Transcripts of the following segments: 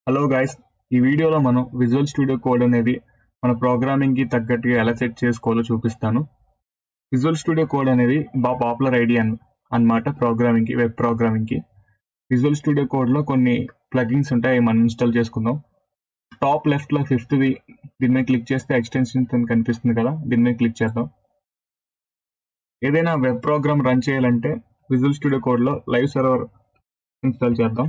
Hello guys, ఈ వీడియోలో మనం విజువల్ స్టూడియో కోడ్ అనేది మన ప్రోగ్రామింగ్కి తగ్గట్టుగా ఎలా సెట్ చేసుకోవాలో చూపిస్తాను. విజువల్ స్టూడియో కోడ్ అనేది బాగా పాపులర్ ఐడియా అన్నమాట ప్రోగ్రామింగ్కి, వెబ్ ప్రోగ్రామింగ్కి. విజువల్ స్టూడియో కోడ్లో కొన్ని ప్లగిన్స్ ఉంటాయి, మనం ఇన్స్టాల్ చేసుకుందాం. టాప్ లెఫ్ట్లో ఫిఫ్త్ది దీని మీద క్లిక్ చేస్తే ఎక్స్టెన్షన్స్ అని కనిపిస్తుంది కదా, దీని మీద క్లిక్ చేద్దాం. ఏదైనా వెబ్ ప్రోగ్రామ్ రన్ చేయాలంటే విజువల్ స్టూడియో కోడ్లో లైవ్ సర్వర్ ఇన్స్టాల్ చేద్దాం.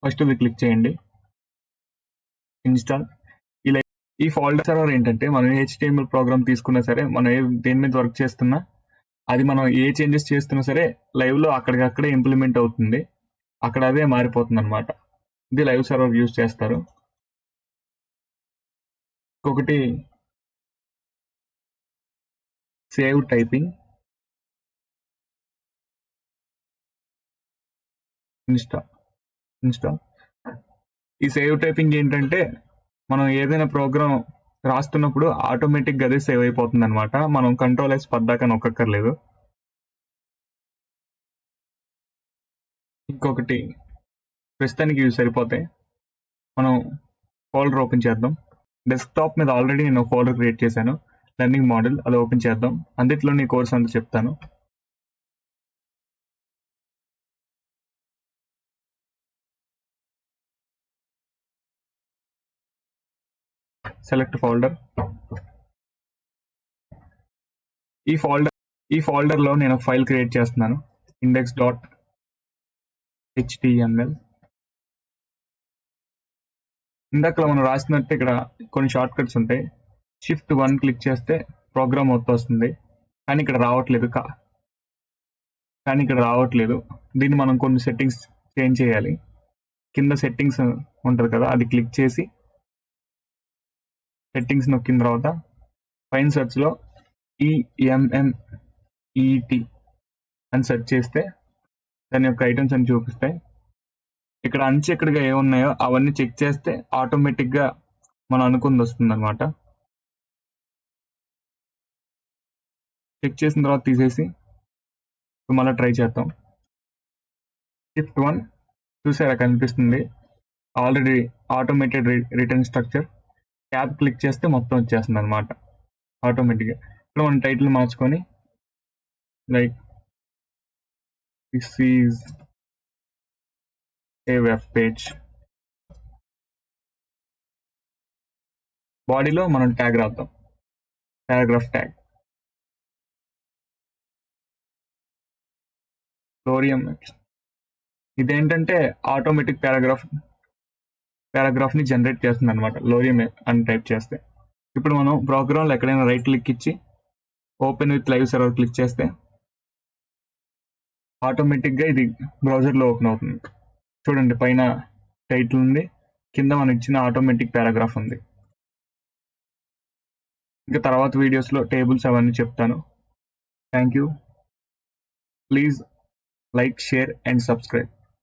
ఫస్ట్ ఇది క్లిక్ చేయండి, ఇన్స్టాల్. ఈ ఫోల్డర్ సర్వర్ ఏంటంటే మనం HTML ప్రోగ్రామ్ తీసుకున్నా సరే, మనం దేని మీద వర్క్ చేస్తున్నా, అది మనం ఏ చేంజెస్ చేస్తున్నా సరే లైవ్లో అక్కడికక్కడే ఇంప్లిమెంట్ అవుతుంది, అక్కడ అదే మారిపోతుంది అనమాట. ఇది లైవ్ సర్వర్ యూజ్ చేస్తారు. ఇంకొకటి సేవ్ టైపింగ్, ఇన్స్టాల్. ఈ సేవ్ టైపింగ్ ఏంటంటే మనం ఏదైనా ప్రోగ్రామ్ రాస్తున్నప్పుడు ఆటోమేటిక్గా అదే సేవ్ అయిపోతుంది అనమాట. మనం కంట్రోల్ పద్దాక నొక్కక్కర్లేదు. ఇంకొకటి ప్రస్తుతానికి ఇవి సరిపోతాయి. మనం ఫోల్డర్ ఓపెన్ చేద్దాం. డెస్క్టాప్ మీద ఆల్రెడీ నేను ఫోల్డర్ క్రియేట్ చేశాను, లెర్నింగ్ మోడల్. అది ఓపెన్ చేద్దాం. అందులో నీ కోర్స్ అంతా చెప్తాను. Select folder. ఈ ఫోల్డర్లో నేను ఫైల్ క్రియేట్ చేస్తున్నాను, index.html. ఇందాక మనం రాసినట్టు ఇక్కడ కొన్ని షార్ట్ కట్స్ ఉంటాయి. Shift+1 క్లిక్ చేస్తే ప్రోగ్రామ్ మొత్తం వస్తుంది, కానీ ఇక్కడ రావట్లేదు. దీన్ని మనం కొన్ని సెట్టింగ్స్ చేంజ్ చేయాలి. కింద సెట్టింగ్స్ ఉంటుంది కదా, అది క్లిక్ చేసి సెట్టింగ్స్ నొక్కిన తర్వాత పైన సెర్చ్లో EMMET అని సెర్చ్ చేస్తే దాని యొక్క ఐటమ్స్ అని చూపిస్తాయి. ఇక్కడ అన్చెక్డ్గా ఏమున్నాయో అవన్నీ చెక్ చేస్తే ఆటోమేటిక్గా మనం అనుకుంది వస్తుంది అనమాట. చెక్ చేసిన తర్వాత తీసేసి మళ్ళీ ట్రై చేద్దాం. Shift+1 చూసారా, కనిపిస్తుంది already automated return structure. Tab click చేస్తే మొత్తం వచ్చేస్తుంది అనమాట ఆటోమేటిక్గా. ఇప్పుడు మనం టైటిల్ మార్చుకొని like this is a web page. బాడీలో మనం ట్యాగ్ రాద్దాం, పారాగ్రాఫ్ ట్యాగ్. లోరియం ఇదేంటంటే ఆటోమేటిక్ పారాగ్రాఫ్ని జనరేట్ చేస్తుంది అనమాట, లోరియం అని టైప్ చేస్తే. ఇప్పుడు మనం ప్రోగ్రామ్లో ఎక్కడైనా రైట్ క్లిక్ ఇచ్చి open with live server click చేస్తే ఆటోమేటిక్గా ఇది బ్రౌజర్లో ఓపెన్ అవుతుంది. చూడండి, పైన టైటిల్ ఉంది, కింద మనం ఇచ్చిన ఆటోమేటిక్ పారాగ్రాఫ్ ఉంది. ఇంకా తర్వాత వీడియోస్లో టేబుల్స్ అవన్నీ చెప్తాను. Thank you. Please like, share and subscribe.